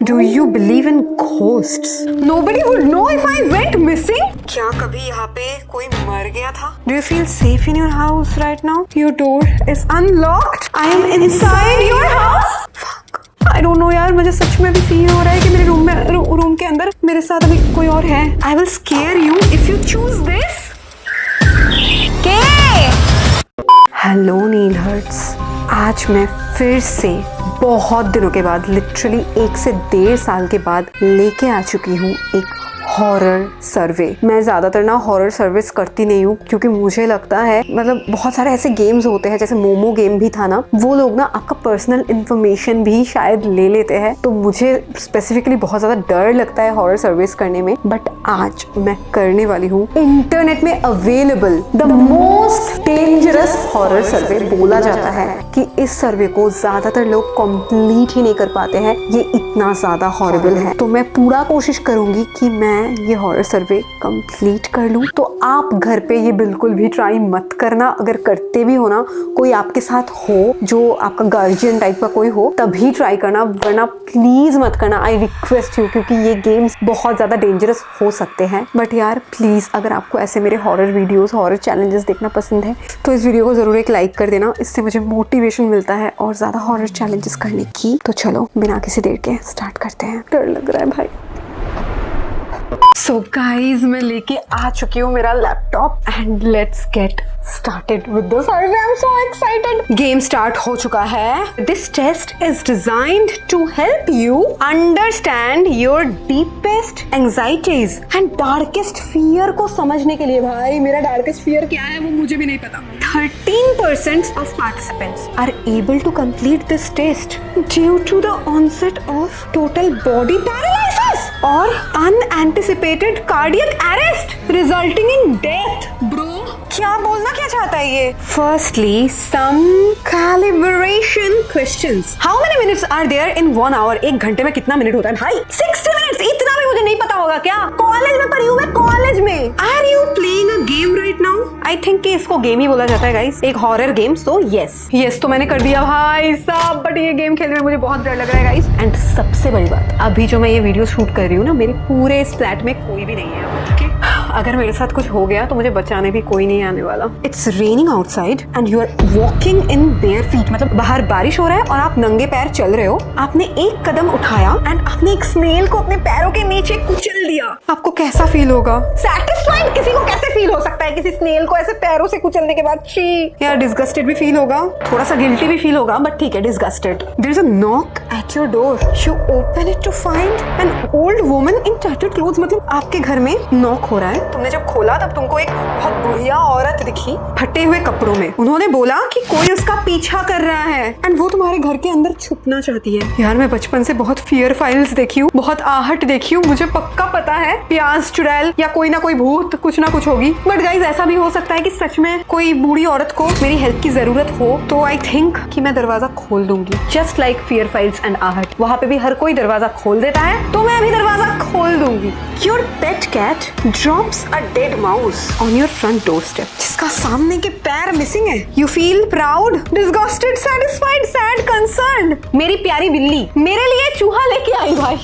Do you believe in ghosts? Nobody would know if I went missing. क्या कभी यहाँ पे कोई मर गया था? Do you feel safe in your house right now? Your door is unlocked. I am inside your house. Fuck. I don't know यार, मुझे सच में भी फील हो रहा है कि मेरे रूम के अंदर मेरे साथ अभी कोई और है. I will scare you if you choose this. Hello Neel hearts. आज मैं फिर से बहुत दिनों के बाद, लिटरली 1 से 1.5 साल के बाद लेके आ चुकी हूँ एक हॉरर सर्वे. मैं ज़्यादातर ना हॉरर सर्विस करती नहीं हूँ क्योंकि मुझे लगता है मतलब बहुत सारे ऐसे गेम्स होते हैं, जैसे मोमो गेम भी था ना, वो लोग ना आपका पर्सनल इन्फॉर्मेशन भी शायद ले लेते हैं. तो मुझे स्पेसिफिकली बहुत ज़्यादा डर लगता है हॉरर सर्विस करने में. बट आज मैं करने वाली हूँ इंटरनेट में available the most dangerous horror survey. बोला जाता है कि इस सर्वे को ज़्यादातर लोग कंप्लीट ही नहीं कर पाते हैं, ये इतना ज़्यादा हॉरिबल है. तो मैं पूरा कोशिश करूंगी कि मैं ये हॉरर सर्वे कंप्लीट कर लूं. तो आप घर पे ये बिल्कुल भी ट्राई मत करना. अगर करते भी हो ना, कोई आपके साथ हो जो आपका गार्जियन टाइप का कोई हो, तभी ट्राई करना, वरना प्लीज मत करना. आई रिक्वेस्ट यू, क्योंकि ये गेम्स बहुत ज्यादा डेंजरस हो सकते हैं. बट यार प्लीज, अगर आपको ऐसे मेरे हॉरर वीडियोस, हॉरर चैलेंजेस देखना पसंद है तो इस वीडियो को जरूर एक लाइक कर देना. इससे मुझे मोटिवेशन मिलता है और ज्यादा हॉरर चैलेंजेस करने की. तो चलो बिना किसी देर के स्टार्ट करते हैं. डर लग रहा है भाई. So guys, मैं लेके आ चुकी हूँ मेरा laptop and let's get started with the survey. I'm so excited. Game start हो चुका है. This test is designed to help you understand your deepest anxieties and darkest fear को समझने के लिए. भाई मेरा darkest fear क्या है वो मुझे भी नहीं पता. 13% of participants are able to complete this test due to the onset of total body paralysis or unanticipated cardiac arrest resulting in death. Bro, क्या बोलना क्या चाहता है ये? Firstly, some calibration questions. How many minutes are there in 1 hour? 1 घंटे में कितना minute होता है भाई? 60 minutes. इतना भी मुझे नहीं पता होगा क्या? कॉलेज में पढ़ी हूँ मैं, कॉलेज में. Are you playing a game right now? I think कि इसको गेम ही बोला जाता है गाइस, एक हॉरर गेम. So yes तो मैंने कर दिया भाई साहब. बट ये गेम खेलने में मुझे बहुत डर लग रहा है गाइस. एंड सबसे बड़ी बात, अभी जो मैं ये वीडियो शूट कर रही हूँ ना, मेरे पूरे इस फ्लैट में कोई भी नहीं है. ओके, अगर मेरे साथ कुछ हो गया तो मुझे बचाने भी कोई नहीं आने वाला. It's raining outside and you are walking in bare feet. मतलब बाहर बारिश हो रहा है और आप नंगे पैर चल रहे हो. आपने एक कदम उठाया एंड आपने एक स्नेल को अपने पैरों के नीचे कुचल दिया. आपको कैसा फील होगा? सैटिस्फाइड किसी को कैसे फील हो सकता है किसी स्नेल को ऐसे पैरों से कुचलने के बाद? छी यार, डिस्गस्टेड भी फील होगा, थोड़ा सा गिल्टी भी फील होगा, बट ठीक है, disgusted. There is a knock at your door. You open it to find an old woman in tattooed clothes. मतलब आपके घर में नॉक हो रहा है. तुमने जब खोला तब तुमको एक बहुत बुढ़िया औरत दिखी फटे हुए कपड़ों में. उन्होंने बोला कि कोई उसका पीछा कर रहा है एंड वो तुम्हारे घर के अंदर छुपना चाहती है. यार मैं बचपन से बहुत फियर फाइल्स देखी हूँ, बहुत आहट देखी हूँ. मुझे पक्का पता है प्याज चुड़ैल या कोई ना कोई भूत कुछ ना कुछ होगी. बट गाइज, ऐसा भी हो सकता है कि सच में कोई बूढ़ी औरत को मेरी हेल्प की जरूरत हो. तो आई थिंक कि मैं दरवाजा खोल दूंगी, just like fear files and आहट. वहां पे भी हर कोई दरवाजा खोल देता है, तो मैं भी दरवाजा खोल दूंगी. Your pet cat drops a dead mouse on your front doorstep, जिसका सामने के पैर मिसिंग है. You feel proud, disgusted, satisfied, sad, concerned. मेरी प्यारी बिल्ली मेरे लिए चूहा लेके आई भाई,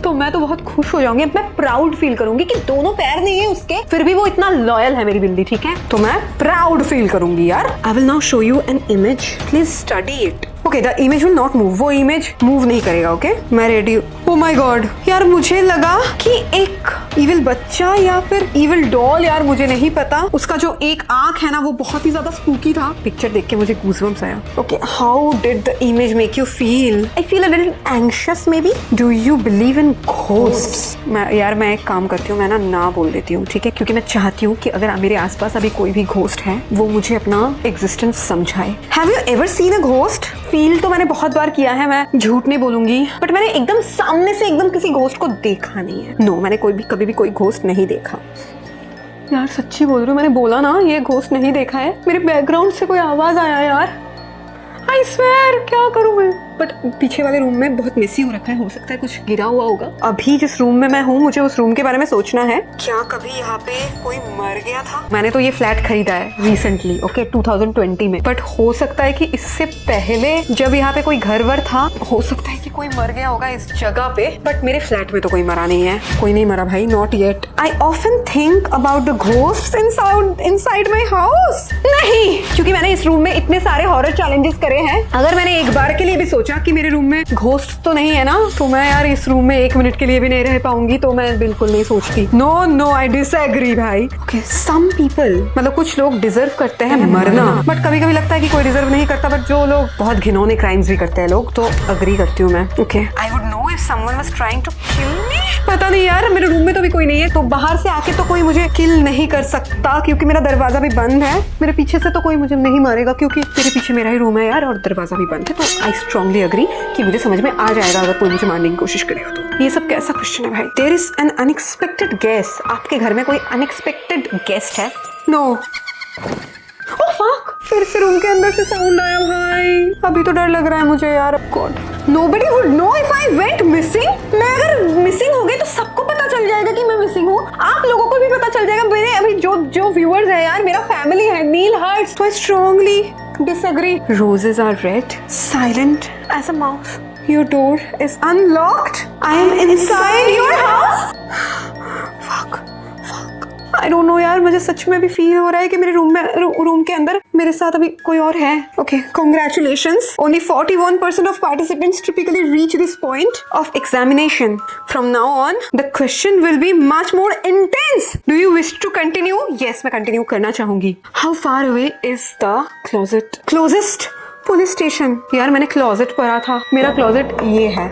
तो मैं तो बहुत खुश हो जाऊंगी. मैं प्राउड फील करूंगी कि दोनों पैर नहीं है उसके, फिर भी वो इतना लॉयल है मेरी बिल्ली. ठीक है, तो मैं प्राउड फील करूंगी यार. I will now show you an image, please study it. Okay, the image will not move. वो इमेज मूव नहीं करेगा. ओके, मैं रेडी हूँ. ओह माय गॉड यार, मुझे लगा कि एक इविल बच्चा या फिर इविल डॉल, यार मुझे नहीं पता. उसका जो एक आंख है ना, वो बहुत ही ज्यादा स्पूकी था. पिक्चर देख के मुझे गूज़बम्स आया. Okay, how did the image make you feel? I feel a little anxious may be. Do you believe in ghosts? मैं एक काम करती हूँ, मैं ना बोल देती हूँ, ठीक है, क्योंकि मैं चाहती हूँ कि अगर मेरे आसपास अभी कोई भी घोस्ट है वो मुझे अपना एग्जिस्टेंस समझाए. Have you ever seen a ghost? Feel तो मैंने बहुत बार किया है, मैं झूठ नहीं बोलूंगी, बट मैंने एकदम सामने से एकदम किसी घोस्ट को देखा नहीं है. नो, मैंने कभी भी कोई घोस्ट नहीं देखा. यार सच्ची बोल रही हूँ, मैंने बोला ना ये घोस्ट नहीं देखा है. मेरे बैकग्राउंड से कोई आवाज आया यार. आई स्वेयर, क्या करूं मैं? बट पीछे वाले रूम में बहुत मेसी हो रखा है, हो सकता है कुछ गिरा हुआ होगा। अभी जिस रूम में मैं हूँ मुझे उस रूम के बारे में सोचना है, क्या कभी यहाँ पे कोई मर गया था? मैंने तो ये फ्लैट खरीदा है रिसेंटली, ओके 2020 में, बट हो सकता है कि इससे पहले जब यहाँ पे कोई घर वर था, हो सकता है कि कोई मर गया होगा इस जगह पे, बट मेरे फ्लैट में तो कोई मरा नहीं है, कोई नहीं मरा भाई, not yet. I often think about the ghosts inside my house. नहीं, क्योंकि मैंने इस रूम में इतने सारे हॉरर चैलेंजेस करे हैं, अगर मैंने एक बार के लिए भी सोचा कि मेरे रूम में घोस्ट तो नहीं है ना, तो मैं यार इस रूम में 1 मिनट के लिए भी नहीं रह पाऊंगी, तो मैं बिल्कुल नहीं सोचती। नो आई डिसएग्री भाई। ओके, सम पीपल, मतलब कुछ लोग डिजर्व करते हैं मरना, बट कभी कभी लगता है कि कोई डिजर्व नहीं करता, बट जो लोग बहुत घिनौने क्राइम्स भी करते हैं लोग, तो अग्री करती हूँ मैं। Okay, I would know if someone was trying to kill me. पता नहीं यार, मेरे रूम में तो भी कोई नहीं है, तो बाहर से आके तो कोई मुझे किल नहीं कर सकता, क्योंकि मेरा दरवाजा भी बंद है। मेरे पीछे से तो कोई मुझे नहीं मारेगा, क्योंकि मेरे पीछे मेरा ही रूम है यार, और दरवाजा भी बंद है। तो आई स्ट्रांगली अग्री कि मुझे समझ में आ जाएगा अगर कोई मुझे मारने की कोशिश करेगा तो। ये सब कैसा क्वेश्चन है भाई? There is an unexpected guest. आपके घर में कोई अनएक्सपेक्टेड गेस्ट है? नो। ओह फक, फिर से रूम के अंदर से साउंड आया भाई। अभी तो डर लग रहा है मुझे यार। God, nobody would know if I went missing. मैं अगर मिसिंग हो गई तो सबको पता चल जाएगा कि मैं मिसिंग हूँ। आप लोगों को भी पता चल जाएगा। मेरे अभी जो व्यूअर्स है यार, मेरा फैमिली है, नील हर्ट्स। तो I strongly disagree. Roses are red, silent as a mouse. Your door is unlocked. I am inside your house. Fuck. I don't know यार, मुझे सच में भी फील हो रहा है कि मेरे रूम के अंदर मेरे साथ अभी कोई और है। Okay, congratulations. Only 41% of participants typically reach this point of examination. From now on, the question will be much more intense. Do you wish to continue? Yes, मैं continue करना चाहूंगी। How far away is the closet? Closest police station. यार मैंने closet पढ़ा था, मेरा closet ये है।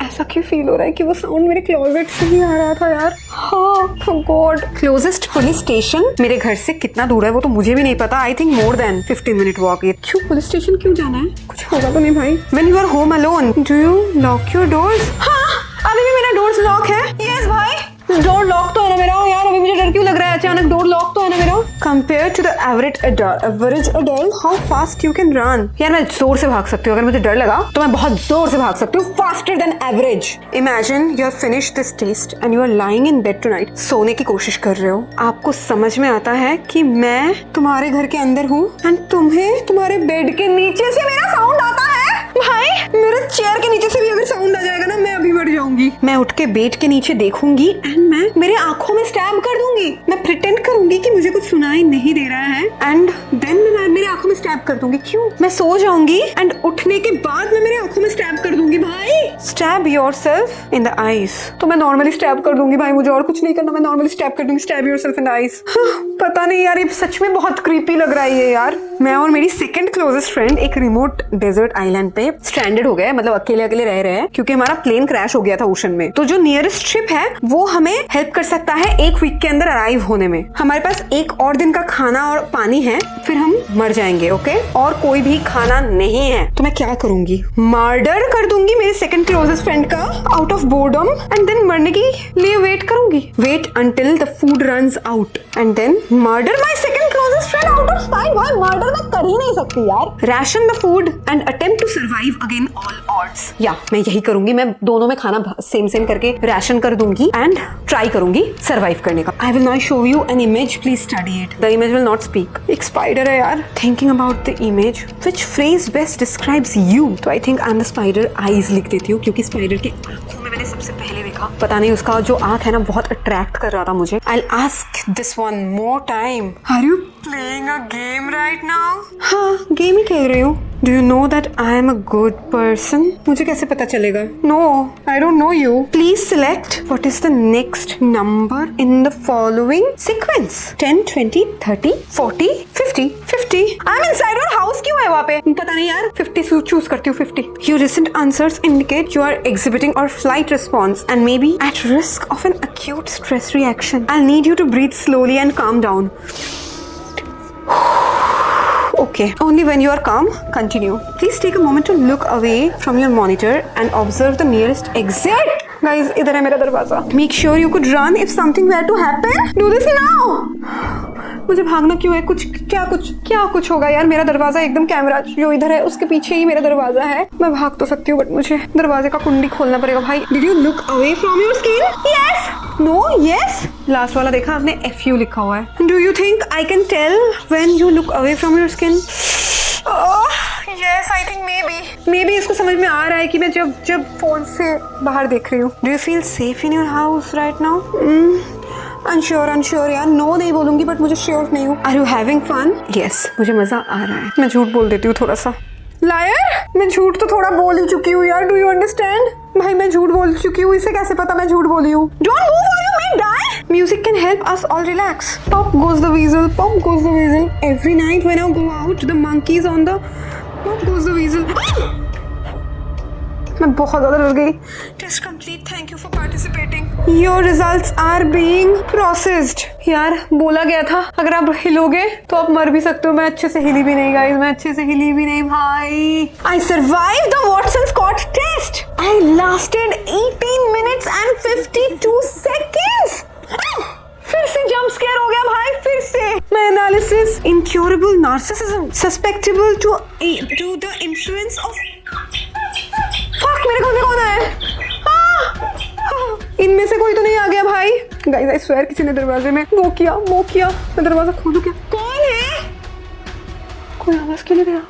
ऐसा क्यों फील हो रहा है कि वो साउंड मेरे क्लोजेट से ही आ रहा था यार। हाँ गॉड। क्लोजेस्ट पुलिस स्टेशन मेरे घर से कितना दूर है वो तो मुझे भी नहीं पता। I think more than 15 minute walk. क्यों पुलिस स्टेशन क्यों जाना है? कुछ होगा तो नहीं भाई? When you are home alone, do you lock your doors? हाँ, अभी भी मेरा डोर्स लॉक है। यस भाई, डोर लॉक तो है ना मेरा यार। अभी मुझे डर क्यों लग रहा है अचानक? डोर लॉक तो है ना मेरा। Compared to the average adult, how fast you can run? यार मैं जोर से भाग सकती हूँ। अगर मुझे डर लगा तो मैं बहुत जोर से भाग सकती हूँ, faster than average. Imagine you have finished this test and you are lying in bed tonight. सोने की कोशिश कर रहे हो। आपको समझ में आता है कि मैं तुम्हारे घर के अंदर हूँ एंड तुम्हें तुम्हारे बेड के नीचे से मेरा साउंड आता है। भाई मेरे चेयर के नीचे से भी अगर साउंड आ जाएगा ना, मैं अभी मर जाऊंगी। मैं उठ के बेड के नीचे देखूंगी एंड मैं मेरे आंखों में स्टैब कर दूंगी। मैं प्रिटेंड करूंगी कि मुझे कुछ सुनाई नहीं दे रहा है एंड देन मैं मेरे आंखों में स्टैब कर दूंगी। क्यों? मैं सो जाऊंगी एंड उठने के बाद मैं मेरे आंखों में स्टैब कर दूंगी। भाई stab yourself in the eyes. तो मैं नॉर्मली स्टैब कर दूंगी भाई, मुझे और कुछ नहीं करना। मैं नॉर्मली स्टैब कर दूंगी, stab yourself in the eyes. पता नहीं यार, ये सच में बहुत क्रीपी लग रहा है ये यार। मैं और मेरी सेकंड क्लोजेस्ट फ्रेंड एक रिमोट डेजर्ट आइलैंड पे स्ट्रैंडेड हो गए, मतलब अकेले रह रहे हैं क्योंकि हमारा प्लेन क्रैश हो गया था ओशन में। तो जो नियरेस्ट शिप है वो हमें हेल्प कर सकता है 1 वीक के अंदर अराइव होने में। हमारे पास 1 और दिन का खाना और पानी है, फिर हम मर जाएंगे। ओके, और कोई भी खाना नहीं है। तो मैं क्या करूंगी? मर्डर कर दूंगी मेरे सेकंड क्लोजेस्ट फ्रेंड का out of boredom and then मरने के लिए वेट करूंगी। Wait until the food runs out and then murder my second closest friend out of spite. भाई मर्डर मैं कर ही नहीं सकती यार। Ration the food and attempt to survive again all odds. या मैं यही करूंगी। मैं दोनों में खाना सेम करके रैशन कर दूंगी एंड ट्राई करूंगी सर्वाइव करने का। I will not show you an image, please study it. The image will not speak. एक स्पाइडर है यार। Thinking about the image, which phrase best describes you? तो I think I am the spider eyes लिख देती हूँ, क्योंकि spider की आंखों में मैंने सबसे पहले देखा। पता नहीं उसका जो आंख है ना बहुत अट्रैक्ट कर रहा था मुझे। I will ask this one more time. Are you playing a game right now? हाँ, गेम ही खेल रही हूँ। Do you know that I am a good person? मुझे कैसे पता चलेगा? No, I don't know you. Please select what is the next number in the following sequence. 10, 20, 30, 40, 50, 50. I'm inside your house. क्यों है वहाँ पे? पता नहीं यार। 50 चूज करती हूँ। 50. Your recent answers indicate you are exhibiting or flight response and may be at risk of an acute stress reaction. I'll need you to breathe slowly and calm down. Okay, only when you are calm, continue. Please take a moment to look away from your monitor and observe the nearest exit. Guys, इधर है मेरा दरवाजा. Make sure you could run if something were to happen. Do this now. मुझे भागना क्यों है? क्या कुछ होगा यार। मेरा दरवाजा एकदम, कैमरा जो इधर है उसके पीछे ही मेरा दरवाजा है। मैं भाग तो सकती हूँ बट मुझे दरवाजे का कुंडी खोलना पड़ेगा भाई। Did you look away from your skin? Yes, no, yes. Last वाला देखा आपने? FU लिखा हुआ है। Do you think I can tell when you look away from your skin? Yes, I think maybe इसको समझ में आ रहा है कि मैं जब फोन से बाहर देख रही हूँ। Do you feel safe in your house right now? Unsure यार। नो नहीं बोलूंगी बट मुझे श्योर नहीं हूँ। Are you having fun? Yes, मुझे मजा आ रहा है। मैं झूठ बोल देती हूँ थोड़ा सा। लायर, मैं झूठ तो थोड़ा बोल ही चुकी हूँ यार। Do you understand? भाई मैं झूठ बोल चुकी हूँ, इसे कैसे पता मैं झूठ बोली हूँ? Don't move or you may die. Music can help us all relax. Pop goes the weasel, pop goes the weasel. Every night when I go out, the monkeys on the pop goes the weasel. मैं बहुत ज़्यादा डर गई। Test complete, thank you for participating. Your results are being processed. यार बोला गया था अगर आप हिलोगे तो आप मर भी सकते हो। मैं अच्छे से हिली भी नहीं गाइस, मैं अच्छे से हिली भी नहीं भाई। I survived the Watson Scott test. I lasted 18 minutes and 52 seconds। फिर से जंप स्केयर हो गया भाई, फिर से। मैं analysis, incurable narcissism, susceptible to the influence of fuck, मेरे घर में कौन आया है? इनमें से कोई तो नहीं आ गया भाई। गाइस आई स्वेयर किसी ने दरवाजे में वो किया। मैं दरवाजा खोलूं क्या? कौन है? कोई आवाज क्यों नहीं दे रहा?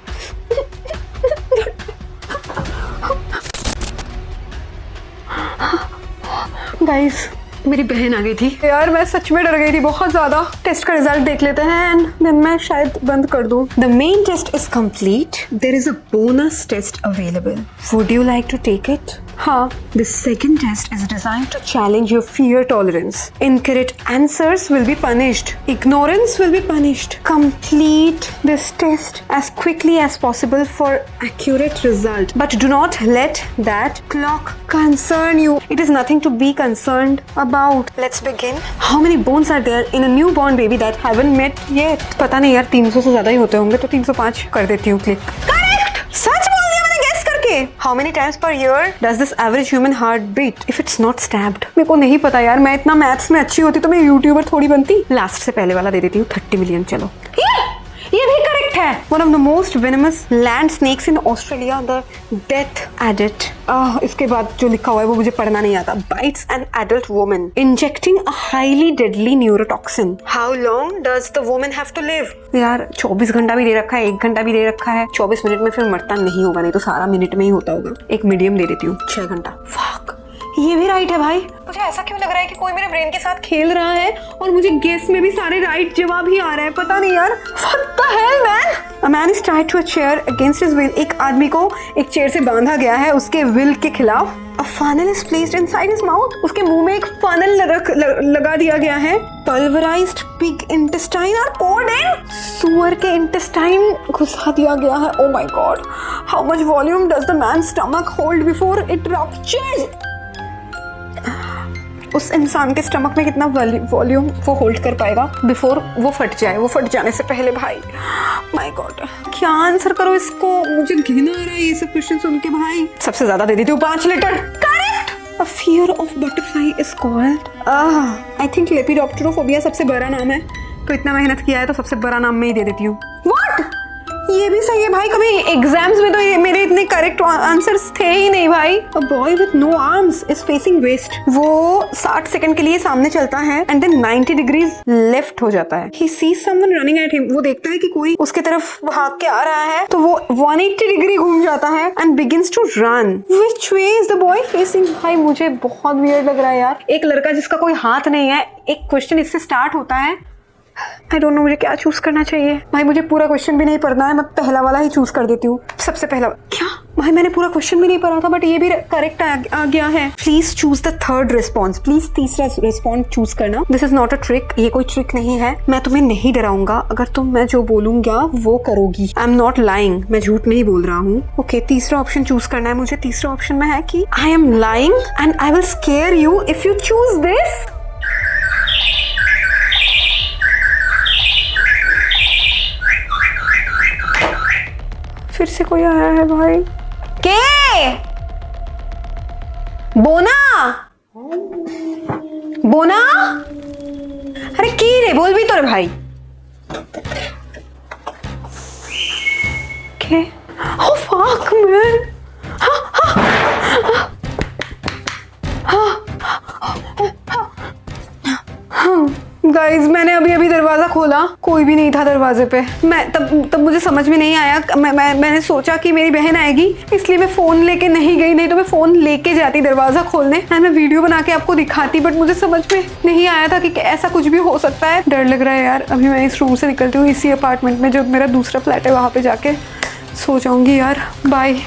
गाइस मेरी बहन आ गई थी यार। मैं सच में डर गई थी बहुत ज्यादा। टेस्ट का रिजल्ट देख लेते हैं एंड देन मैं शायद बंद कर दूं। The main test is complete. There is a bonus test available. Would you like to take it? हाँ। The second test is designed to challenge your fear tolerance. Incorrect answers will be punished. Ignorance will be punished. Complete this test as quickly as possible for accurate result. But do not let that clock concern you. It is nothing to be concerned about. Let's begin. How many bones are there in a newborn baby that haven't met yet? पता नहीं यार, 300 से ज्यादा ही होते होंगे तो 305 कर देती हूँ क्लिक। Correct! सच बोल दिया मैंने गेस करके। How many times per year does this average human heart beat if it's not stabbed? मेरे को नहीं पता यार। मैं इतना मैथ्स में अच्छी होती तो मैं यूट्यूबर थोड़ी बनती। लास्ट से पहले वाला दे देती हूँ, 30 मिलियन। चलो ये भी करेक्ट है। One of the most venomous land snakes in Australia, the death adit. इसके बाद जो लिखा हुआ है वो मुझे पढ़ना नहीं आता। Bites an adult woman, injecting a highly deadly neurotoxin. How long does the woman have to live? यार 24 घंटा भी दे रखा है, 1 घंटा भी दे रखा है। 24 मिनट में फिर मरता नहीं होगा, नहीं तो सारा मिनट में ही होता होगा। एक मीडियम दे देती हूँ, 6 घंटा। फक, ये भी राइट है भाई। मुझे ऐसा क्यों लग रहा है कि कोई मेरे ब्रेन के साथ खेल रहा है और मुझे गेस में भी सारे राइट जवाब ही आ रहे हैं। पता नहीं यार। What the hell man? A man is tied to a chair against his will. एक आदमी को एक चेयर से बांधा गया है उसके विल के खिलाफ। A funnel is placed inside his mouth. उसके मुंह में एक फनल लगा दिया गया है। Pulverized pig intestine are poured in. सुअर के इंटेस्टाइन घुसा दिया गया है। Oh my god. How much volume does the man's stomach hold before it ruptures? उस इंसान के स्टमक में कितना वॉल्यूम वो होल्ड कर पाएगा बिफोर वो फट जाए, वो फट जाने से पहले। भाई माय गॉड, क्या आंसर करो इसको? मुझे घिना आ रहा है ये सब क्वेश्चन सुन के भाई। सबसे ज्यादा दे देती हूँ 5 litre. Correct. A fear of butterfly is called I think lepidopterophobia सबसे बड़ा नाम है। तो इतना मेहनत किया है तो सबसे बड़ा नाम मैं ही दे देती हूँ। What? ये भी सही है भाई। कभी एग्जाम्स में तो मेरे इतने करेक्ट आंसर्स थे ही नहीं भाई। A boy with no arms is facing west. वो 60 सेकंड के लिए सामने चलता है and then 90 degrees लेफ्ट हो जाता है। He sees someone running at him. वो देखता है कि कोई उसके तरफ भाग के आ रहा है तो वो 180 डिग्री घूम जाता है and begins to run. Which way is the boy facing? भाई मुझे बहुत वियर्ड लग रहा है यार। एक लड़का जिसका कोई हाथ नहीं है, एक क्वेश्चन इससे स्टार्ट होता है। I don't know मुझे क्या चूज करना चाहिए। भाई मुझे पूरा क्वेश्चन भी नहीं पढ़ना है, मैं पहला वाला ही चूज कर देती हूँ। सबसे पहला क्या? भाई मैंने पूरा क्वेश्चन भी नहीं पढ़ा था बट ये भी करेक्ट आ गया है। Please choose the third response. Please तीसरा रिस्पॉन्स चूज करना। This is not a trick, ये कोई ट्रिक नहीं है। मैं तुम्हें नहीं डराऊंगा अगर तुम मैं जो बोलूंगा वो करोगी। आई एम नॉट लाइंग, मैं झूठ नहीं बोल रहा हूँ। ओके, तीसरा ऑप्शन चूज करना है मुझे। तीसरा ऑप्शन में है कि I am lying and I will square you if you choose this. फिर से कोई आया है भाई। के बोना, अरे की रे बोल भी तो रे भाई। Okay. Oh fuck, man. Guys मैंने अभी अभी दरवाजा खोला, कोई भी नहीं था दरवाजे पे। मैं तब मुझे समझ में नहीं आया। मैंने सोचा कि मेरी बहन आएगी, इसलिए मैं फोन लेके नहीं गई, नहीं तो मैं फोन लेके जाती दरवाजा खोलने एंड मैं वीडियो बना के आपको दिखाती। बट मुझे समझ में नहीं आया था कि ऐसा कुछ भी हो सकता है। डर लग रहा है यार। अभी मैं इस रूम से निकलती हूँ, इसी अपार्टमेंट में जो मेरा दूसरा फ्लैट है, वहां पे जाके सो जाऊंगी यार। बाय।